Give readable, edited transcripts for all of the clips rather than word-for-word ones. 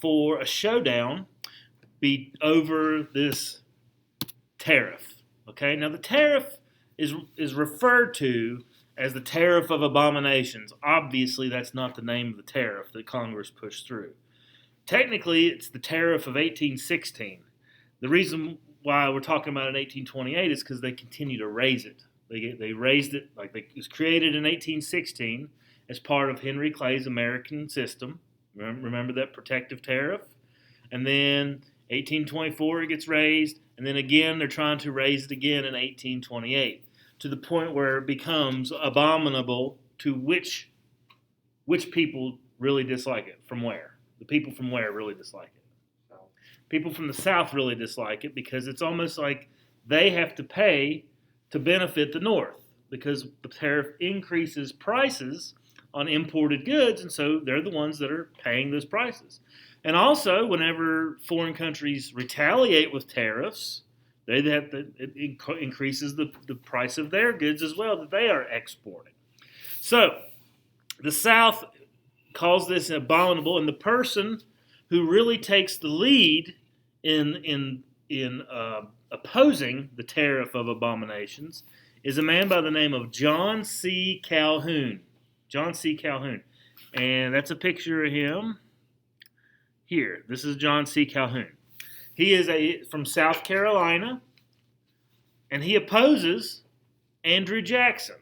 for a showdown over this tariff. Okay, now the tariff is referred to as the tariff of abominations. Obviously, that's not the name of the tariff that Congress pushed through. Technically, it's the tariff of 1816. The reason why we're talking about it in 1828 is because they continue to raise it. They raised it, it was created in 1816 as part of Henry Clay's American system. Remember that protective tariff? And then 1824 it gets raised, and then again they're trying to raise it again in 1828 to the point where it becomes abominable to which people really dislike it. From where? The people from where really dislike it? People from the South really dislike it because it's almost like they have to pay to benefit the North because the tariff increases prices on imported goods, and so they're the ones that are paying those prices. And also, whenever foreign countries retaliate with tariffs, it increases the price of their goods as well that they are exporting. So the South calls this abominable, and the person who really takes the lead in opposing the tariff of abominations is a man by the name of John C. Calhoun. John C. Calhoun. And that's a picture of him here. This is John C. Calhoun. He is from South Carolina, and he opposes Andrew Jackson.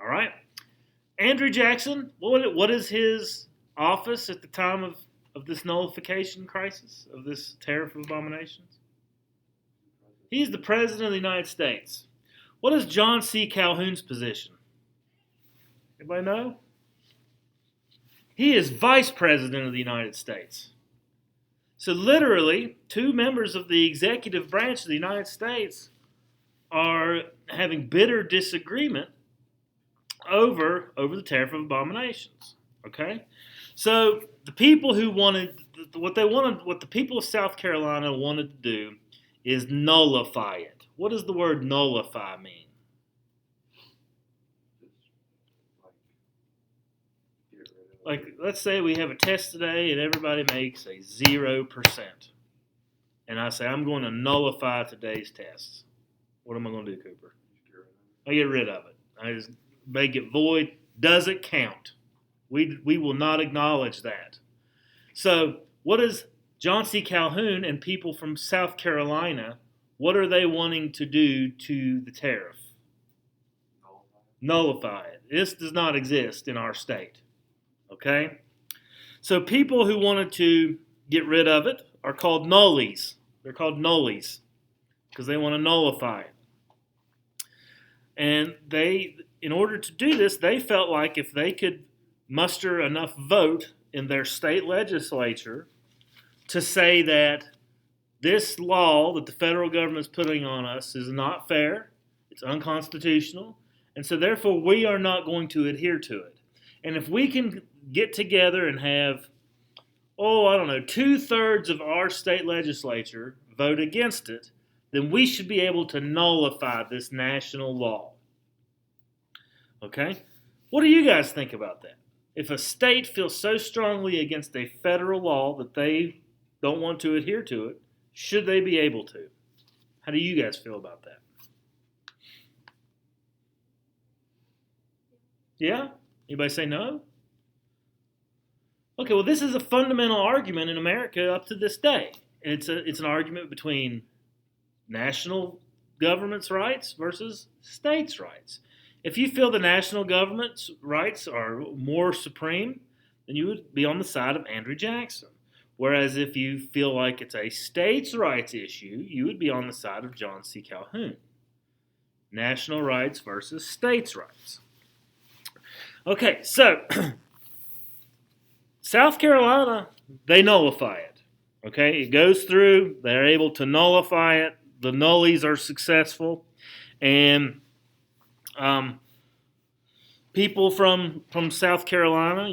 All right? Andrew Jackson, what is his office at the time of this nullification crisis, of this tariff of abominations? He's the President of the United States. What is John C. Calhoun's position? Anybody know? He is Vice President of the United States. So literally, two members of the executive branch of the United States are having bitter disagreement over the tariff of abominations. Okay? So the people who what the people of South Carolina wanted to do is nullify it. What does the word nullify mean? Like, let's say we have a test today and everybody makes a 0%. And I say, I'm going to nullify today's tests. What am I going to do, Cooper? I get rid of it. I just make it void. Does it count? We will not acknowledge that. So what is John C. Calhoun and people from South Carolina, what are they wanting to do to the tariff? Nullify it. This does not exist in our state. Okay? So people who wanted to get rid of it are called nullies. They're called nullies because they want to nullify it. And in order to do this, they felt like if they could muster enough vote in their state legislature to say that this law that the federal government is putting on us is not fair, it's unconstitutional, and so therefore we are not going to adhere to it. And if we can get together and have, 2/3 of our state legislature vote against it, then we should be able to nullify this national law. Okay? What do you guys think about that? If a state feels so strongly against a federal law that they don't want to adhere to it, should they be able to? How do you guys feel about that? Yeah? Anybody say no? Okay, well, this is a fundamental argument in America up to this day. It's an argument between national government's rights versus states' rights. If you feel the national government's rights are more supreme, then you would be on the side of Andrew Jackson. Whereas if you feel like it's a states' rights issue, you would be on the side of John C. Calhoun. National rights versus states' rights. Okay, so South Carolina, they nullify it. Okay, it goes through, they're able to nullify it, the nullies are successful, and people from South Carolina,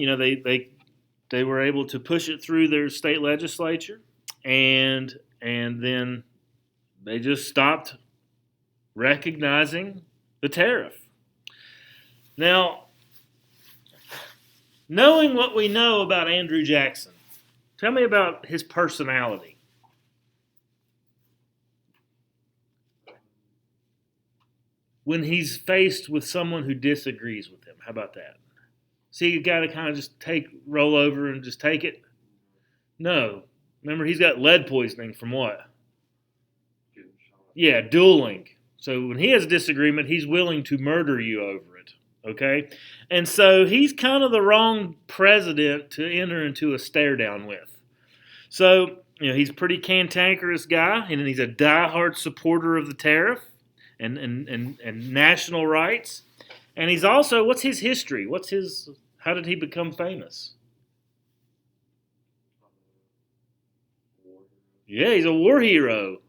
they were able to push it through their state legislature, and then they just stopped recognizing the tariff. Now, knowing what we know about Andrew Jackson, Tell me about his personality. When he's faced with someone who disagrees with him, how about that? See, you got to kind of just roll over and just take it. No. Remember, he's got lead poisoning from what? Yeah, dueling. So when he has a disagreement, he's willing to murder you over it. Okay? And so he's kind of the wrong president to enter into a stare down with. So, he's a pretty cantankerous guy, and he's a diehard supporter of the tariff and national rights. And he's also, what's his history? How did he become famous? Yeah, he's a war hero.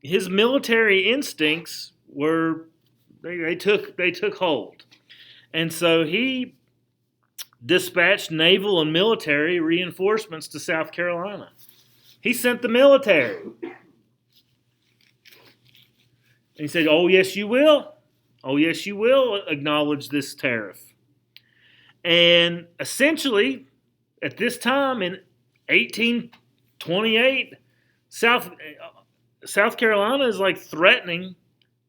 His military instincts they took hold. And so he dispatched naval and military reinforcements to South Carolina. He sent the military. And he said, "Oh, yes, you will. Oh, yes, you will acknowledge this tariff." And essentially, at this time in 1828, South Carolina is like threatening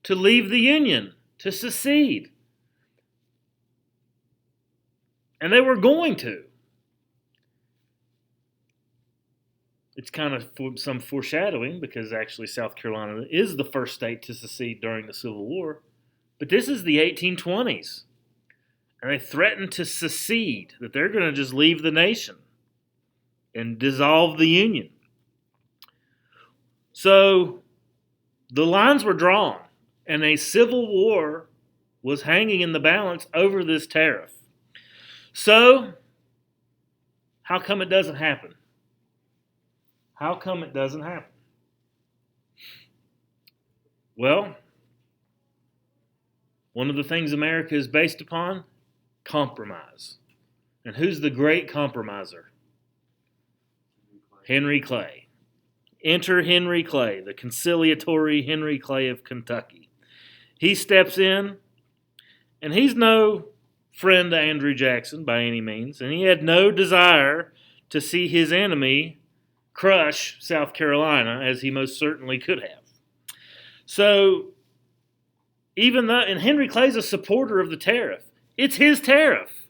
to leave the Union, to secede. And they were going to. It's kind of some foreshadowing because actually South Carolina is the first state to secede during the Civil War. But this is the 1820s. And they threatened to secede, that they're going to just leave the nation and dissolve the Union. So the lines were drawn, and a civil war was hanging in the balance over this tariff. So, how come it doesn't happen? How come it doesn't happen? Well, one of the things America is based upon, compromise. And who's the great compromiser? Henry Clay. Enter Henry Clay, the conciliatory Henry Clay of Kentucky. He steps in, and he's no friend to Andrew Jackson by any means, and he had no desire to see his enemy crush South Carolina, as he most certainly could have. So, and Henry Clay's a supporter of the tariff. It's his tariff,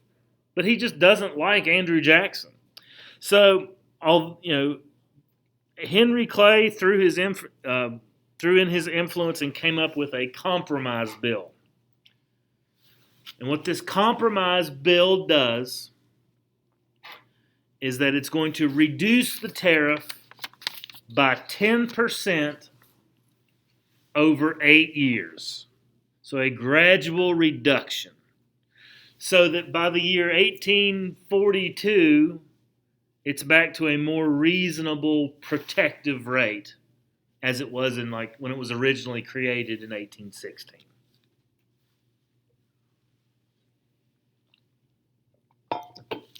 but he just doesn't like Andrew Jackson. So, Henry Clay threw in his influence and came up with a compromise bill. And what this compromise bill does is that it's going to reduce the tariff by 10% over 8 years. So a gradual reduction. So that by the year 1842, it's back to a more reasonable protective rate as it was when it was originally created in 1816.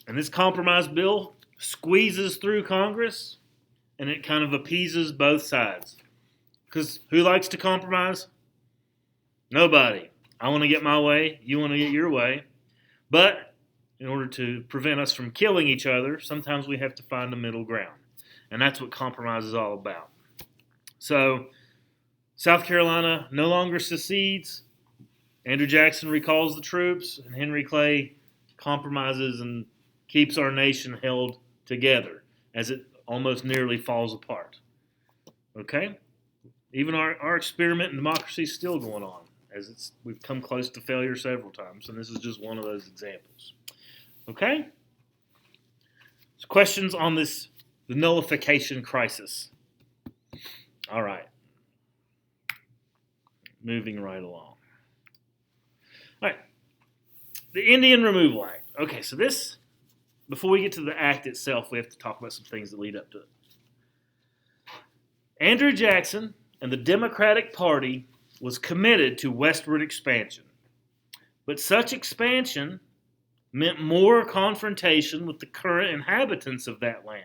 And this compromise bill squeezes through Congress, and it kind of appeases both sides. Because who likes to compromise? Nobody. I want to get my way. You want to get your way. But in order to prevent us from killing each other, sometimes we have to find a middle ground. And that's what compromise is all about. So, South Carolina no longer secedes. Andrew Jackson recalls the troops, and Henry Clay compromises and keeps our nation held together as it almost nearly falls apart. Okay? Even our experiment in democracy is still going on, as we've come close to failure several times, and this is just one of those examples. Okay? So questions on the nullification crisis. All right. Moving right along. All right. The Indian Removal Act. Okay, so before we get to the act itself, we have to talk about some things that lead up to it. Andrew Jackson and the Democratic Party was committed to westward expansion. But such expansion meant more confrontation with the current inhabitants of that land.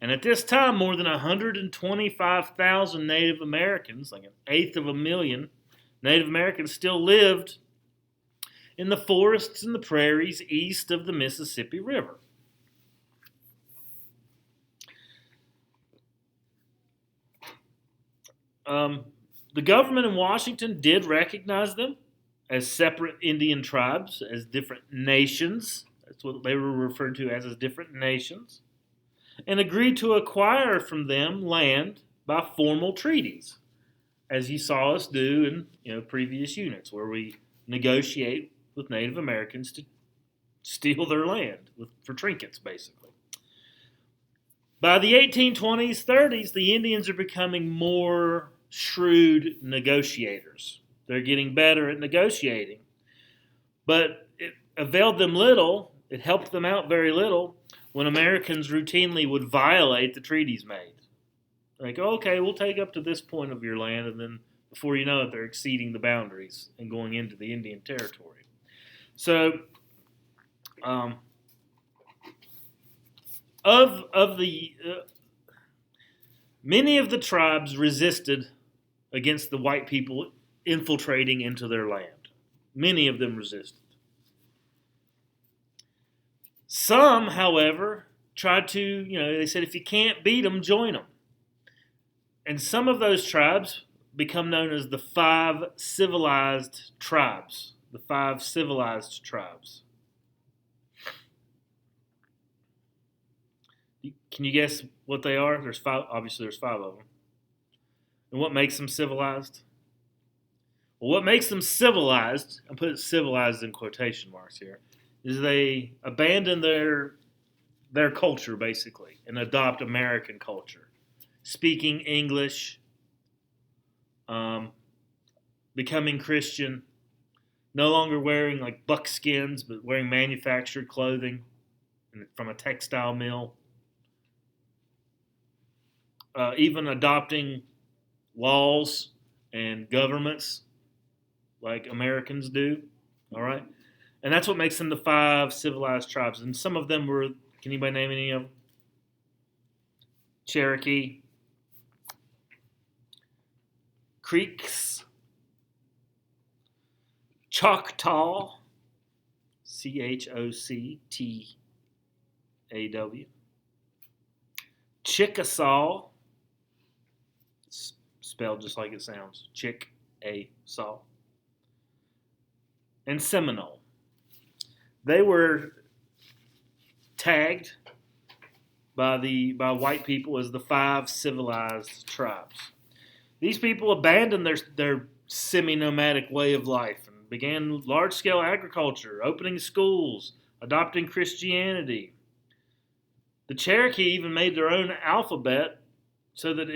And at this time, more than 125,000 Native Americans, like 1/8 Native Americans, still lived in the forests and the prairies east of the Mississippi River. The government in Washington did recognize them as separate Indian tribes, as different nations. That's what they were referred to as different nations, and agreed to acquire from them land by formal treaties, as you saw us do in previous units, where we negotiate with Native Americans to steal their land for trinkets, basically. By the 1820s, 30s, the Indians are becoming more shrewd negotiators. They're getting better at negotiating. But it availed them little, it helped them out very little, when Americans routinely would violate the treaties made. Like, okay, we'll take up to this point of your land, and then before you know it, they're exceeding the boundaries and going into the Indian territory. So, many of the tribes resisted against the white people infiltrating into their land. Many of them resisted. Some, however, tried to, they said, if you can't beat them, join them. And some of those tribes become known as the 5 civilized tribes. The 5 civilized tribes. Can you guess what they are? There's 5. Obviously, there's 5 of them. And what makes them civilized? Well, what makes them civilized, I put civilized in quotation marks here, is they abandon their culture, basically, and adopt American culture. Speaking English, becoming Christian, no longer wearing like buckskins, but wearing manufactured clothing from a textile mill. Even adopting laws and governments like Americans do, all right? And that's what makes them the 5 civilized tribes. And some of them were, can anybody name any of them? Cherokee, Creeks, Choctaw, Choctaw, Chickasaw, spelled just like it sounds, Chick-a-saw, and Seminole. They were tagged by white people as the 5 civilized tribes. These people abandoned their semi-nomadic way of life and began large-scale agriculture, opening schools, adopting Christianity. The Cherokee even made their own alphabet so that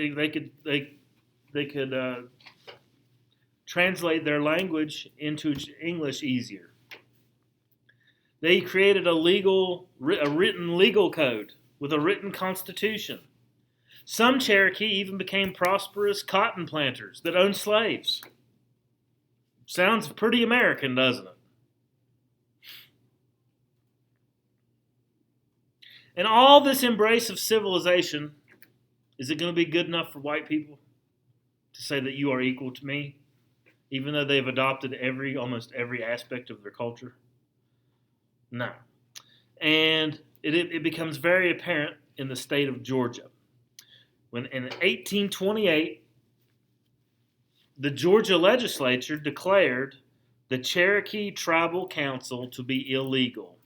they could translate their language into English easier. They created a written legal code with a written constitution. Some Cherokee even became prosperous cotton planters that owned slaves. Sounds pretty American, doesn't it? And all this embrace of civilization, is it going to be good enough for white people to say that you are equal to me, even though they've adopted almost every aspect of their culture? No. And it becomes very apparent in the state of Georgia. When in 1828, the Georgia legislature declared the Cherokee Tribal Council to be illegal.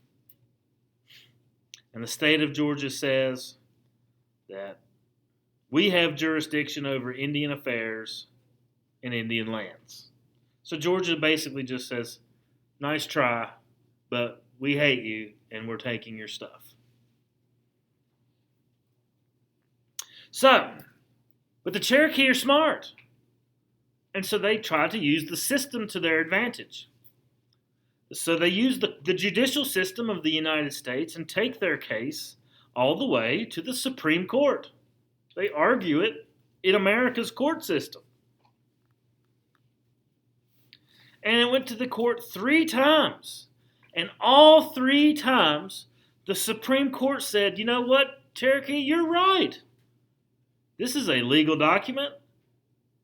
And the state of Georgia says that we have jurisdiction over Indian affairs and Indian lands. So Georgia basically just says, nice try, but we hate you and we're taking your stuff. So, but the Cherokee are smart. And so they try to use the system to their advantage. So they use the judicial system of the United States and take their case all the way to the Supreme Court. They argue it in America's court system. And it went to the court 3 times. And all 3 times, the Supreme Court said, you know what, Cherokee, you're right. This is a legal document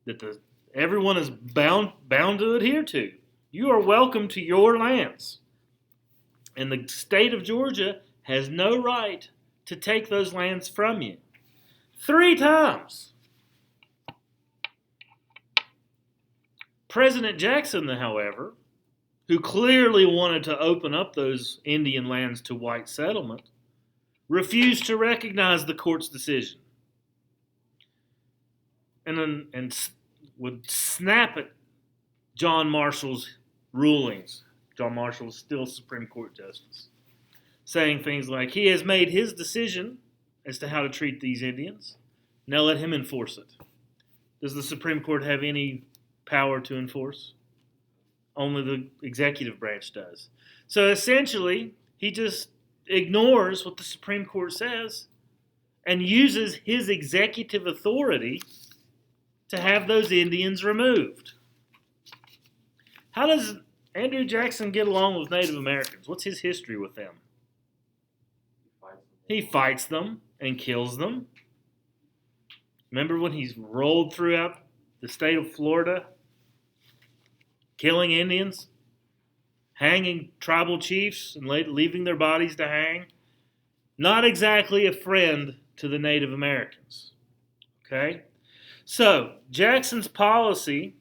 that everyone is bound to adhere to. You are welcome to your lands. And the state of Georgia has no right to take those lands from you. 3 times. President Jackson, however, who clearly wanted to open up those Indian lands to white settlement, refused to recognize the court's decision and would snap at John Marshall's rulings. John Marshall is still Supreme Court Justice, saying things like, he has made his decision as to how to treat these Indians. Now let him enforce it. Does the Supreme Court have any power to enforce? Only the executive branch does. So essentially, he just ignores what the Supreme Court says and uses his executive authority to have those Indians removed. How does Andrew Jackson get along with Native Americans? What's his history with them? He fights them and kills them. Remember when he's rolled throughout the state of Florida, killing Indians, hanging tribal chiefs and leaving their bodies to hang? Not exactly a friend to the Native Americans. Okay? So, Jackson's policy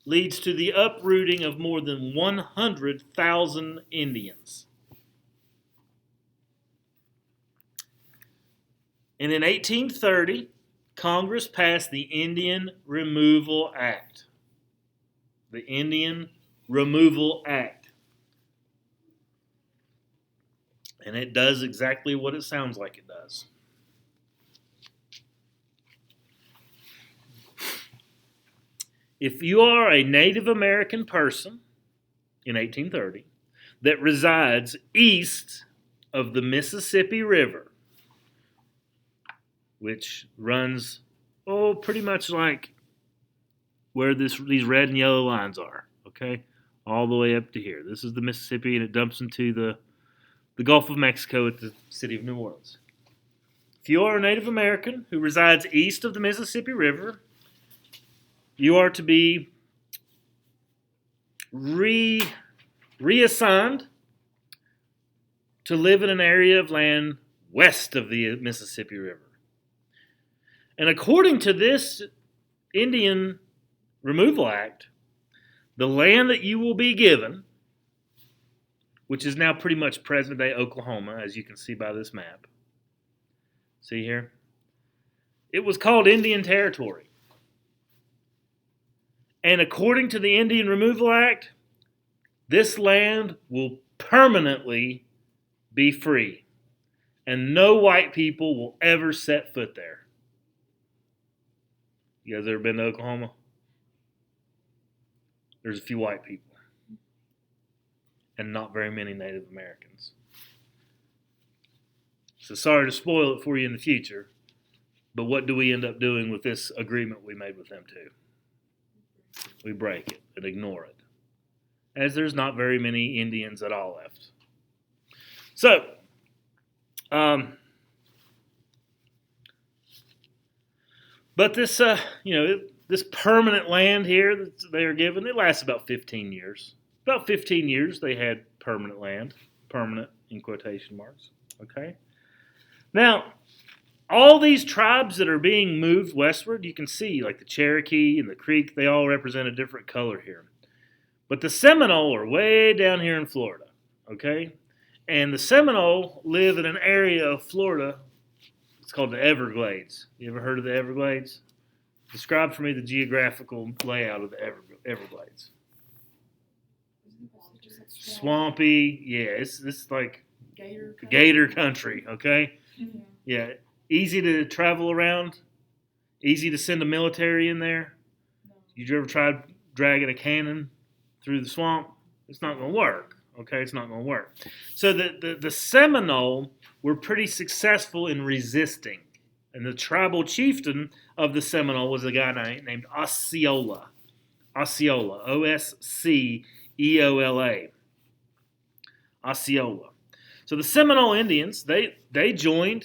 leads to the uprooting of more than 100,000 Indians. And in 1830, Congress passed the Indian Removal Act. The Indian Removal Act. And it does exactly what it sounds like it does. If you are a Native American person in 1830 that resides east of the Mississippi River, which runs, pretty much like where these red and yellow lines are, okay? All the way up to here. This is the Mississippi, and it dumps into the Gulf of Mexico at the city of New Orleans. If you are a Native American who resides east of the Mississippi River, you are to be reassigned to live in an area of land west of the Mississippi River. And according to this Indian Removal Act, the land that you will be given, which is now pretty much present-day Oklahoma, as you can see by this map. See here? It was called Indian Territory. And according to the Indian Removal Act, this land will permanently be free. And no white people will ever set foot there. You guys ever been to Oklahoma? There's a few white people. And not very many Native Americans. So sorry to spoil it for you in the future. But what do we end up doing with this agreement we made with them too? We break it and ignore it, as there's not very many Indians at all left. So, but this, this permanent land here that they are given, it lasts about 15 years. About 15 years they had permanent land, permanent in quotation marks. Okay. Now, all these tribes that are being moved westward, you can see, like the Cherokee and the Creek, they all represent a different color here. But the Seminole are way down here in Florida, okay? And the Seminole live in an area of Florida, it's called the Everglades. You ever heard of the Everglades? Describe for me the geographical layout of the Everglades. Swampy, yeah, it's like gator country, okay? Yeah. Easy to travel around, easy to send a military in there. Did you ever try dragging a cannon through the swamp? It's not going to work, okay? It's not going to work. So the Seminole were pretty successful in resisting. And the tribal chieftain of the Seminole was a guy named Osceola. Osceola, Osceola. Osceola. So the Seminole Indians, they joined,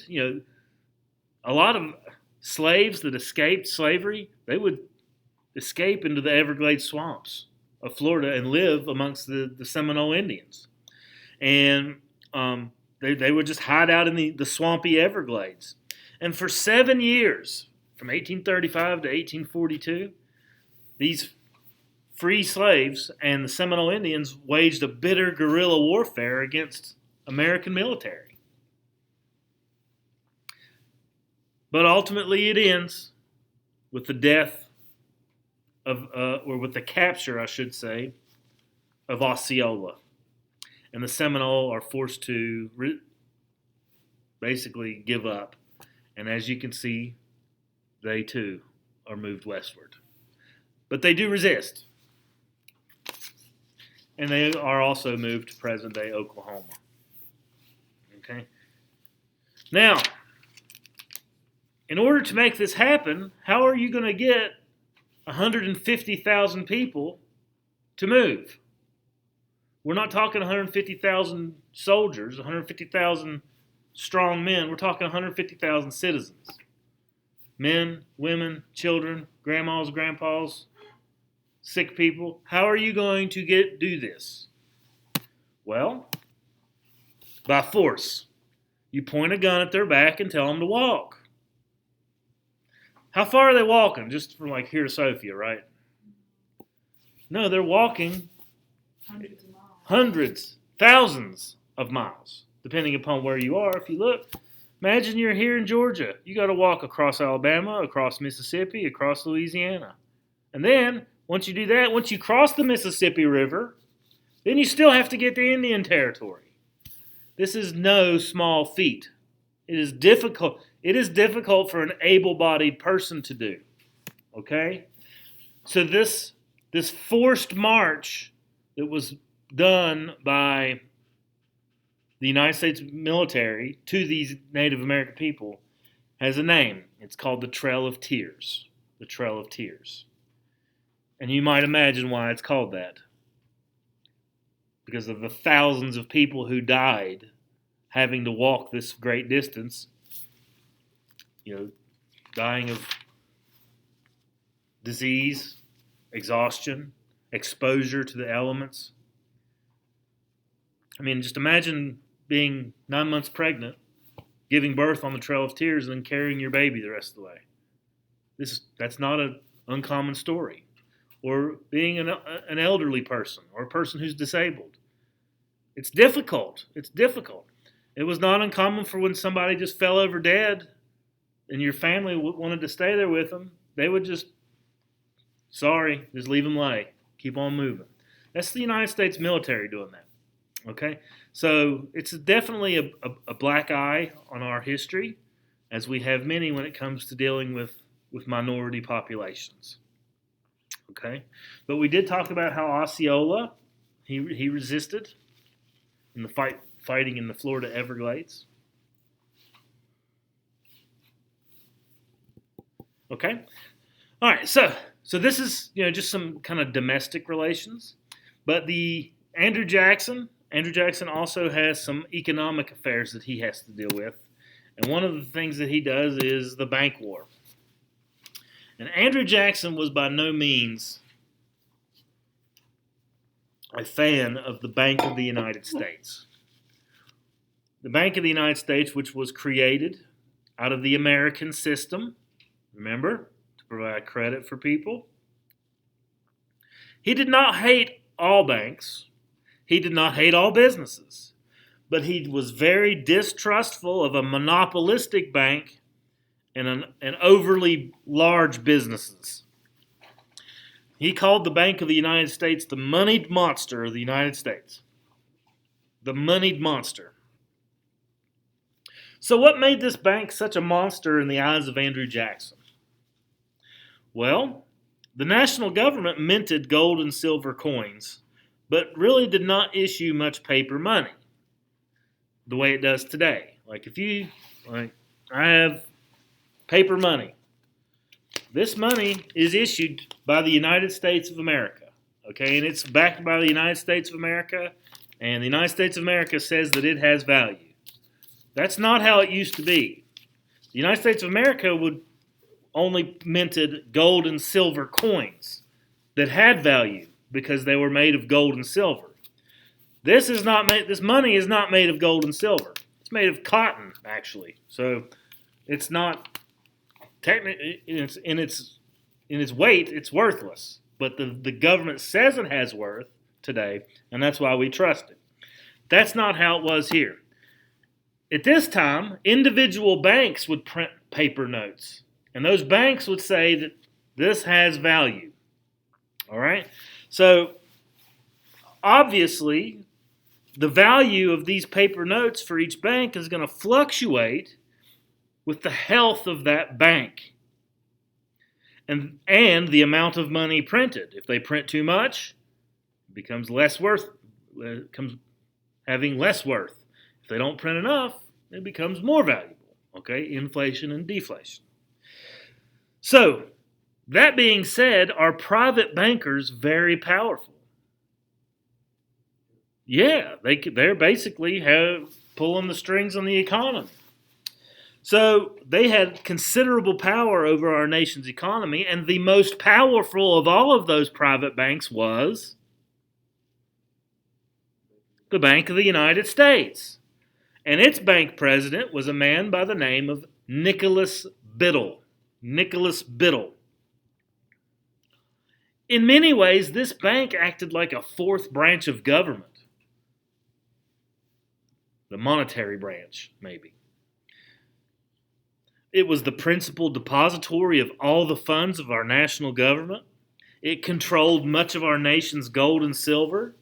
a lot of slaves that escaped slavery, they would escape into the Everglades swamps of Florida and live amongst the Seminole Indians. And they would just hide out in the swampy Everglades. And for 7 years, from 1835 to 1842, these free slaves and the Seminole Indians waged a bitter guerrilla warfare against American military. But ultimately it ends with the death of, or with the capture, I should say, of Osceola. And the Seminole are forced to basically give up. And as you can see, they too are moved westward. But they do resist. And they are also moved to present-day Oklahoma. Okay? Now, in order to make this happen, how are you going to get 150,000 people to move? We're not talking 150,000 soldiers, 150,000 strong men. We're talking 150,000 citizens. Men, women, children, grandmas, grandpas, sick people. How are you going to do this? Well, by force. You point a gun at their back and tell them to walk. How far are they walking? Just from like here to Sophia, right? No, they're walking hundreds, thousands of miles, depending upon where you are. If you look, imagine you're here in Georgia. You got to walk across Alabama, across Mississippi, across Louisiana. And then, once you do that, once you cross the Mississippi River, then you still have to get to Indian Territory. This is no small feat. It is difficult. It is difficult for an able-bodied person to do. Okay? So this forced march that was done by the United States military to these Native American people has a name. It's called the Trail of Tears. The Trail of Tears. And you might imagine why it's called that. Because of the thousands of people who died having to walk this great distance, dying of disease, exhaustion, exposure to the elements. I mean, just imagine being 9 months pregnant, giving birth on the Trail of Tears, and then carrying your baby the rest of the way. That's not an uncommon story. Or being an elderly person or a person who's disabled. It's difficult. It's difficult. It was not uncommon for when somebody just fell over dead and your family wanted to stay there with them, they would just leave them lay. Keep on moving. That's the United States military doing that. Okay? So it's definitely a black eye on our history, as we have many when it comes to dealing with minority populations. Okay? But we did talk about how Osceola, he resisted in the fighting in the Florida Everglades. Okay? All right, so this is just some kind of domestic relations, but Andrew Jackson also has some economic affairs that he has to deal with, and one of the things that he does is the bank war. And Andrew Jackson was by no means a fan of the Bank of the United States. The Bank of the United States, which was created out of the American system, remember, to provide credit for people. He did not hate all banks. He did not hate all businesses. But he was very distrustful of a monopolistic bank and an overly large businesses. He called the Bank of the United States the moneyed monster of the United States. The moneyed monster. So what made this bank such a monster in the eyes of Andrew Jackson? Well, the national government minted gold and silver coins, but really did not issue much paper money the way it does today. I have paper money. This money is issued by the United States of America, okay, and it's backed by the United States of America, and the United States of America says that it has value. That's not how it used to be. The United States of America would only minted gold and silver coins that had value because they were made of gold and silver. This money is not made of gold and silver. It's made of cotton, actually. So it's not technically in its weight, it's worthless. but the government says it has worth today, and that's why we trust it. That's not how it was here. At this time, individual banks would print paper notes, and those banks would say that this has value. All right? So, obviously, the value of these paper notes for each bank is going to fluctuate with the health of that bank and the amount of money printed. If they print too much, it becomes less worth, it becomes having less worth. If they don't print enough, it becomes more valuable. Okay, inflation and deflation. So, that being said, are private bankers very powerful? Yeah, they're basically pulling the strings on the economy. So they had considerable power over our nation's economy, and the most powerful of all of those private banks was the Bank of the United States. And its bank president was a man by the name of Nicholas Biddle. Nicholas Biddle. In many ways, this bank acted like a fourth branch of government. The monetary branch, maybe. It was the principal depository of all the funds of our national government. It controlled much of our nation's gold and silver.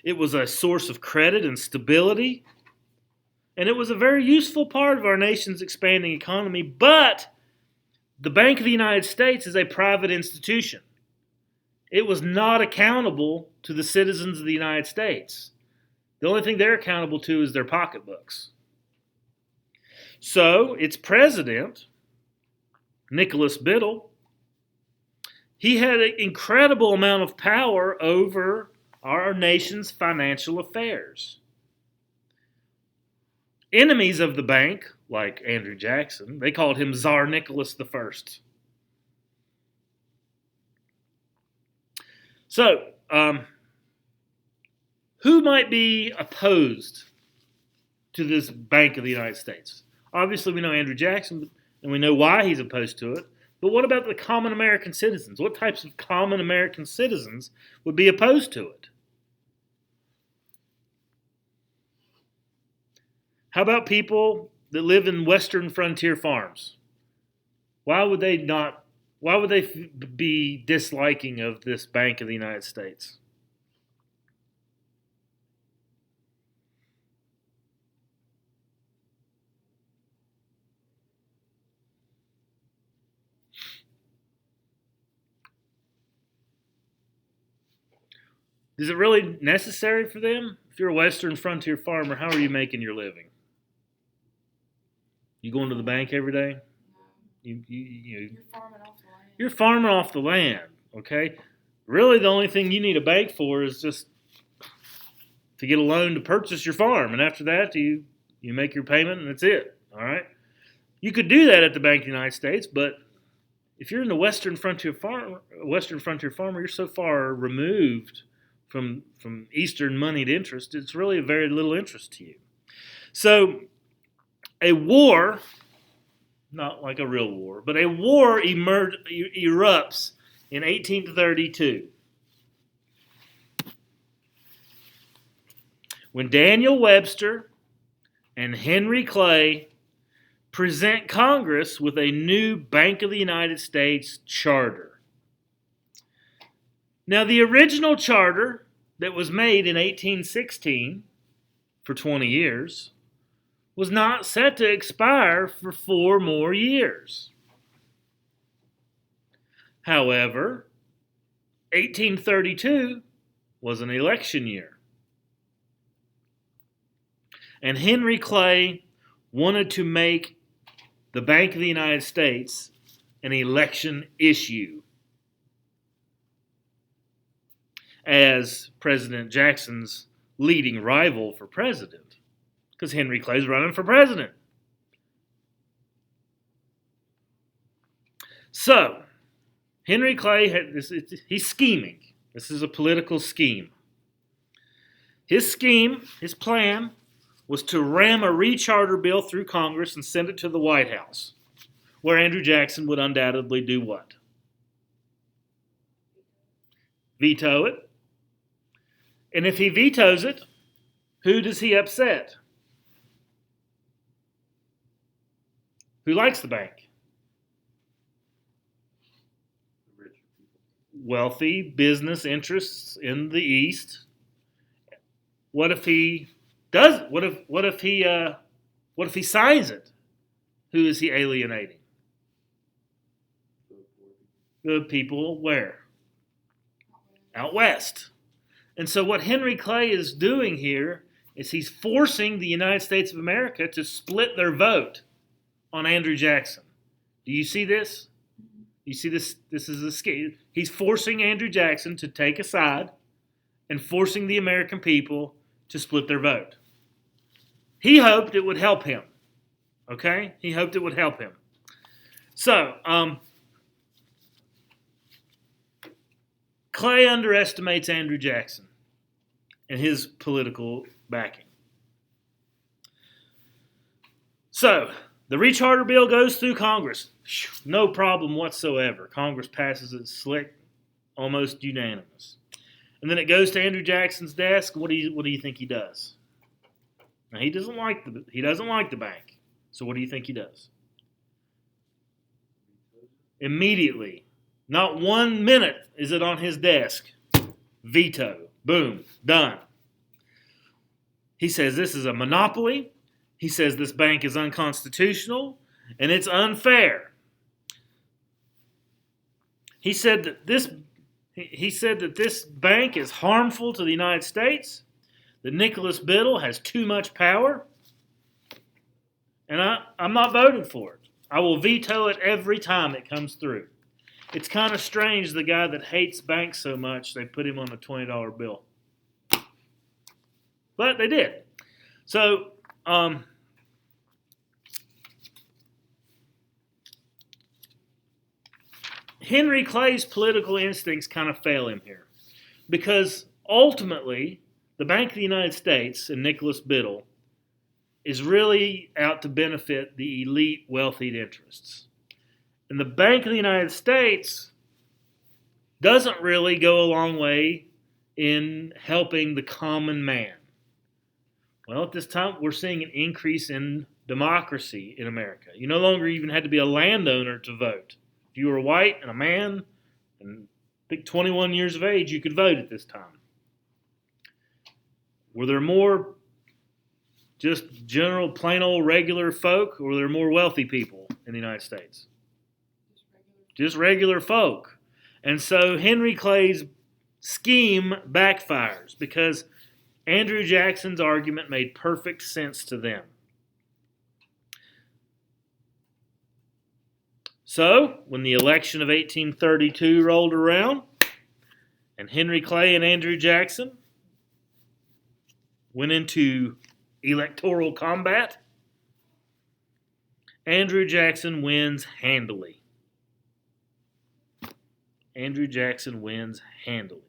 It was a source of credit and stability. And it was a very useful part of our nation's expanding economy. But the Bank of the United States is a private institution. It was not accountable to the citizens of the United States. The only thing they're accountable to is their pocketbooks. So, its president, Nicholas Biddle, he had an incredible amount of power over our nation's financial affairs. Enemies of the bank, like Andrew Jackson, they called him Tsar Nicholas I. So, who might be opposed to this Bank of the United States? Obviously, we know Andrew Jackson, and we know why he's opposed to it. But what about the common American citizens? What types of common American citizens would be opposed to it? How about people that live in western frontier farms? Why would they be disliking of this Bank of the United States? Is it really necessary for them? If you're a western frontier farmer, how are you making your living? You going to the bank every day? You're farming off the land. You're farming off the land, okay? Really, the only thing you need a bank for is just to get a loan to purchase your farm, and after that, you make your payment, and that's it. All right. You could do that at the Bank of the United States, but if you're in the western frontier farmer, you're so far removed from Eastern moneyed interest, it's really of very little interest to you. So a war, not like a real war, but a war erupts in 1832 when Daniel Webster and Henry Clay present Congress with a new Bank of the United States charter. Now, the original charter that was made in 1816 for 20 years was not set to expire for 4 more years. However, 1832 was an election year. And Henry Clay wanted to make the Bank of the United States an election issue, as President Jackson's leading rival for president, because Henry Clay's running for president. So, Henry Clay, he's scheming. This is a political scheme. His plan, was to ram a recharter bill through Congress and send it to the White House, where Andrew Jackson would undoubtedly do what? veto it. And if he vetoes it, who does he upset? Who likes the bank? Wealthy business interests in the East. What if he does? What if he signs it? Who is he alienating? The people where? Out west. And so what Henry Clay is doing here is he's forcing the United States of America to split their vote on Andrew Jackson. Do you see this? You see this? This is a scheme. He's forcing Andrew Jackson to take a side and forcing the American people to split their vote. He hoped it would help him. Okay? He hoped it would help him. So, Clay underestimates Andrew Jackson and his political backing. So, the recharter bill goes through Congress. No problem whatsoever. Congress passes it slick, almost unanimous. And then it goes to Andrew Jackson's desk. What do you think he does? Now, he doesn't like the bank. So what do you think he does? Immediately, not 1 minute is it on his desk. Veto. Boom. Done. He says this is a monopoly. He says this bank is unconstitutional and it's unfair. He said that this bank is harmful to the United States, that Nicholas Biddle has too much power, and I'm not voting for it. I will veto it every time it comes through. It's kind of strange, the guy that hates banks so much, they put him on a $20 bill. But they did. So, Henry Clay's political instincts kind of fail him here. Because ultimately, the Bank of the United States and Nicholas Biddle is really out to benefit the elite wealthy interests. And the Bank of the United States doesn't really go a long way in helping the common man. Well, at this time, we're seeing an increase in democracy in America. You no longer even had to be a landowner to vote. If you were white and a man, and I think 21 years of age, you could vote at this time. Were there more just general, plain old regular folk, or were there more wealthy people in the United States? Just regular folk. And so Henry Clay's scheme backfires because Andrew Jackson's argument made perfect sense to them. So, when the election of 1832 rolled around, and Henry Clay and Andrew Jackson went into electoral combat, Andrew Jackson wins handily. Andrew Jackson wins handily.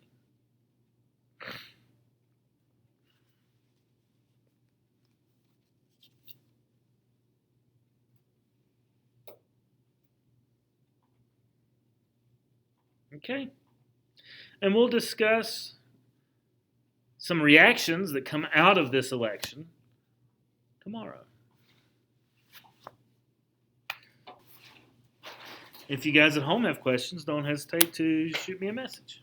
Okay. And we'll discuss some reactions that come out of this election tomorrow. If you guys at home have questions, don't hesitate to shoot me a message.